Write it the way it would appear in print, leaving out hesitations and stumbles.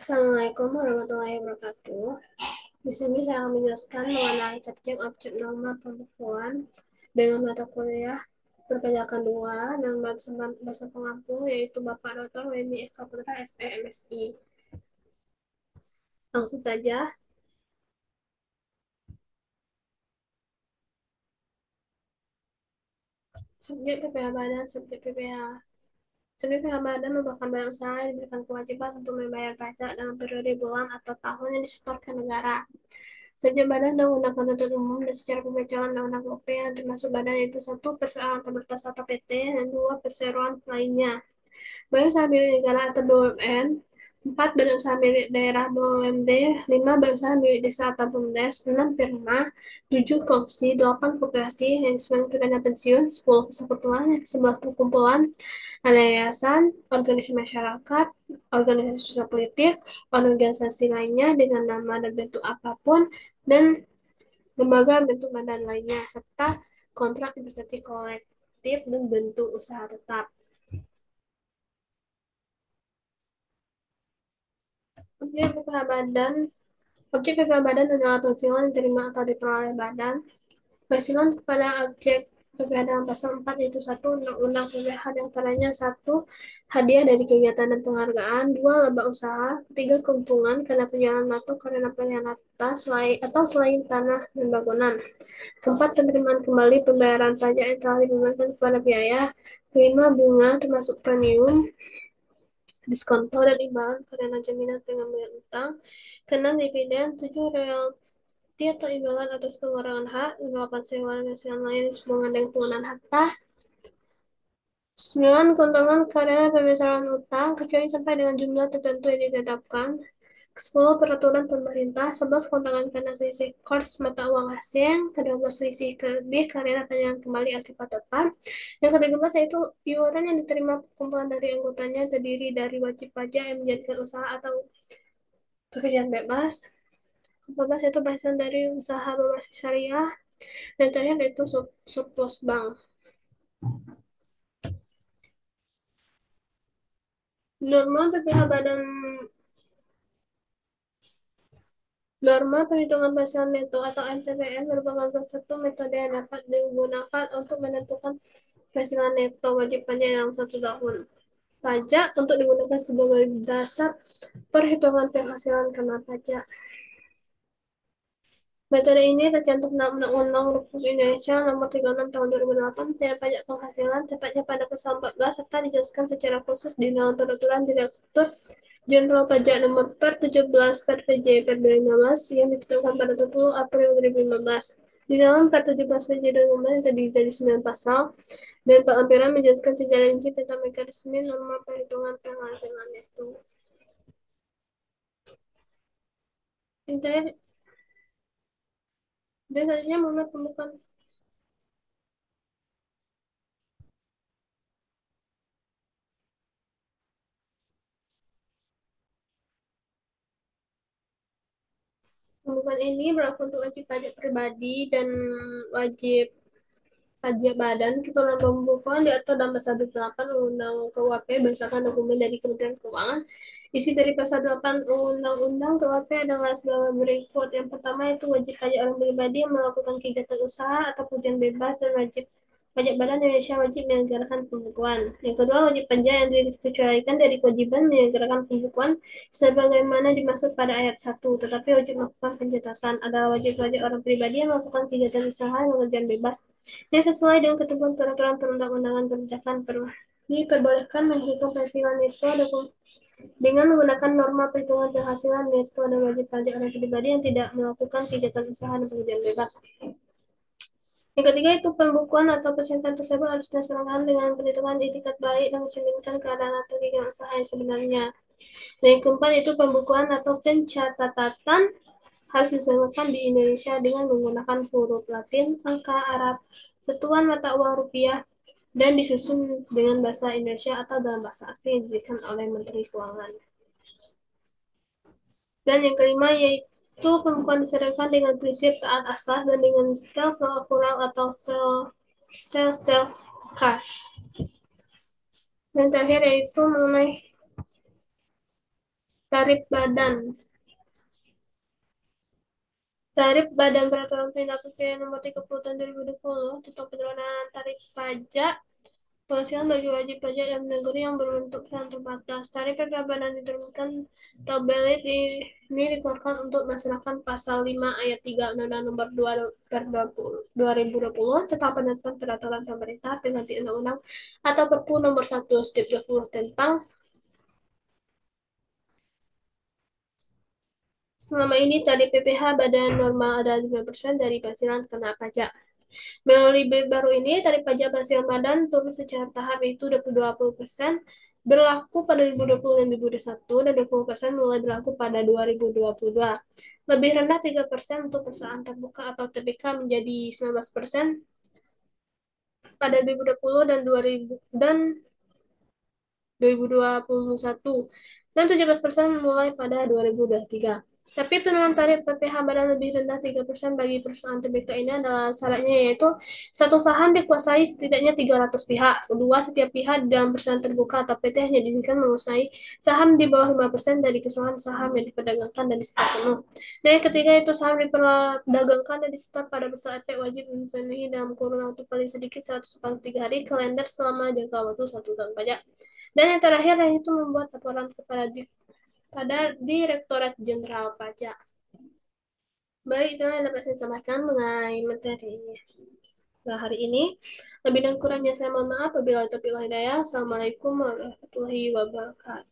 Assalamualaikum warahmatullahi wabarakatuh. Di sini saya akan menjelaskan mengenai subjek objek norma pembukuan dengan mata kuliah perpajakan 2 dan bahasa pengampu yaitu Bapak Dr. Wemi Eka Putra SE MSI. Langsung saja, subjek PPh Badan, subjek PPh Badan merupakan badan usaha yang diberikan kewajiban untuk membayar pajak dalam periode bulan atau tahun yang disetorkan negara. Subjek badan dan undang-undang penuntut umum dan secara pembacakan undang-undang OP yang termasuk badan itu satu perseroan terbatas atau PT dan dua perseroan lainnya. Badan usaha milik negara atau BUMN, 4 badan usaha milik daerah BUMD, 5 badan usaha milik desa atau BUMDes, 6 firma, 7 kongsi, 8 koperasi, yang 9 dana pensiun, 10 persekutuan, 11 perkumpulan, ada yayasan, organisasi masyarakat, organisasi sosial politik, organisasi lainnya dengan nama dan bentuk apapun, dan lembaga bentuk badan lainnya, serta kontrak investasi kolektif dan bentuk usaha tetap. Objek PPh Badan Objek PPh Badan adalah penghasilan yang diterima atau diperoleh badan. Penghasilan kepada objek PPh dalam pasal 4 yaitu satu Undang-Undang PPh yang antaranya satu hadiah dari kegiatan dan penghargaan, dua laba usaha, tiga keuntungan karena penjualan atau karena pilihan atas selain tanah dan bangunan. Keempat, penerimaan kembali pembayaran pajak yang telah dibebankan kepada biaya. Kelima, bunga termasuk premium, diskonto dan imbalan karena jaminan dengan bayar utang. Keenam, dividen. Tujuh, royalti atau imbalan atas pengurangan hak. Delapan, sewa dan hasil lain sehubungan dengan penggunaan harta. 9, keuntungan karena pembesaran utang kecuali sampai dengan jumlah tertentu yang ditetapkan. 10, peraturan pemerintah. 11, keuntungan karena selisih kurs mata uang asing. Ke-12, selisih lebih karena penjualan kembali akibat tetap. Yang ke-13 yaitu iuran yang diterima kumpulan dari anggotanya terdiri dari wajib pajak yang menjadikan usaha atau pekerjaan bebas. 14 yaitu bahasan dari usaha berbasis syariah. Dan terakhir yaitu surplus bank. Norma PPh Badan Norma perhitungan penghasilan neto atau MTPN merupakan salah satu metode yang dapat digunakan untuk menentukan penghasilan neto wajib pajak dalam satu tahun. Pajak untuk digunakan sebagai dasar perhitungan penghasilan kena pajak. Metode ini tercantum dalam Undang-Undang Republik Indonesia Nomor 36 Tahun 2008 tentang pajak penghasilan, tepatnya pada pasal 14, serta dijelaskan secara khusus di dalam Peraturan Direktur Jenderal Pajak Nomor per 17 per PJ per 2015 yang ditetapkan pada 20 April 2015. Di dalam per 17 PJ 2015 yang terdiri dari 9 pasal dan Pak lampiran menjelaskan secara rinci tentang mekanisme norma perhitungan penghasilan itu. Intinya, dan selanjutnya mengenai pembukuan ini berlaku untuk wajib pajak pribadi dan wajib pajak badan. Ketentuan pembukuan diatur dalam pasal 28 Undang-Undang KUHP berdasarkan dokumen dari Kementerian Keuangan. Isi dari pasal 8 Undang-Undang KUHP adalah sebagai berikut. Yang pertama itu wajib pajak orang pribadi yang melakukan kegiatan usaha atau pekerjaan bebas dan wajib pajak badan Indonesia wajib menyelenggarakan pembukuan. Yang kedua, wajib pajak yang dikecualikan dari kewajiban menyelenggarakan pembukuan sebagaimana dimaksud pada ayat 1, tetapi wajib melakukan pencatatan adalah wajib pajak orang pribadi yang melakukan kegiatan usaha dan pekerjaan bebas yang sesuai dengan ketentuan peraturan perundang-undangan perpajakan diperbolehkan menghitung penghasilan neto dengan menggunakan norma perhitungan penghasilan neto dan wajib pajak orang pribadi yang tidak melakukan kegiatan usaha dan pekerjaan bebas. Yang ketiga itu pembukuan atau persentan tersebut harus dilaksanakan dengan perhitungan itikat baik dan mencerminkan keadaan atau kegiatan usaha yang sebenarnya. Dan yang keempat itu pembukuan atau pencatatan harus dilaksanakan di Indonesia dengan menggunakan huruf Latin, angka Arab, satuan mata uang rupiah, dan disusun dengan bahasa Indonesia atau dalam bahasa asing yang disediakan oleh Menteri Keuangan. Dan yang kelima yaitu pembukuan disarankan dengan prinsip taat asas dan dengan style akurat atau style self cast. Dan terakhir yaitu mengenai Tarif badan. Tarif Badan Peraturan Pemerintah PPN Nomor 30 Tahun 2020 tentang penerapan tarif pajak penghasilan bagi wajib pajak dan negeri yang berbentuk peran terbatas. Tarif PPh Badan diterbitkan tabel ini dikeluarkan untuk melaksanakan Pasal 5 Ayat 3 Undang-Undang Nomor 2 per 2020 tentang penetapan peraturan pemerintah pengganti undang-undang atau Perpu Nomor 1/20 tentang selama ini tarif PPh Badan normal adalah 5% dari penghasilan kena pajak. Melalui BEP baru ini, tarif pajak penghasilan badan turun secara tahap yaitu 20% berlaku pada 2020 dan 2021 dan 20% mulai berlaku pada 2022. Lebih rendah 3% untuk perusahaan terbuka atau TBK menjadi 19% pada 2020 dan 2000 dan 2021 dan 17% mulai pada 2023. Tapi penurunan tarif PPh Badan lebih rendah 3% bagi perusahaan TBK ini adalah syaratnya yaitu satu saham dikuasai setidaknya 300 pihak, kedua setiap pihak dalam perusahaan terbuka atau PT hanya diizinkan menguasai saham di bawah 5% dari keseluruhan saham yang diperdagangkan dan disetor penuh. Dan yang ketiga itu saham diperdagangkan dan disetor pada bursa efek wajib dipenuhi dalam kurun waktu paling sedikit 143 hari kalender selama jangka waktu 1 tahun pajak. Dan yang terakhir yaitu membuat laporan kepada pada Direktorat Jenderal Pajak. Baik, itu yang dapat saya sampaikan mengenai materi hari ini. Lebih dan kurangnya saya mohon maaf. Apabila itu hidayah. Assalamualaikum warahmatullahi wabarakatuh.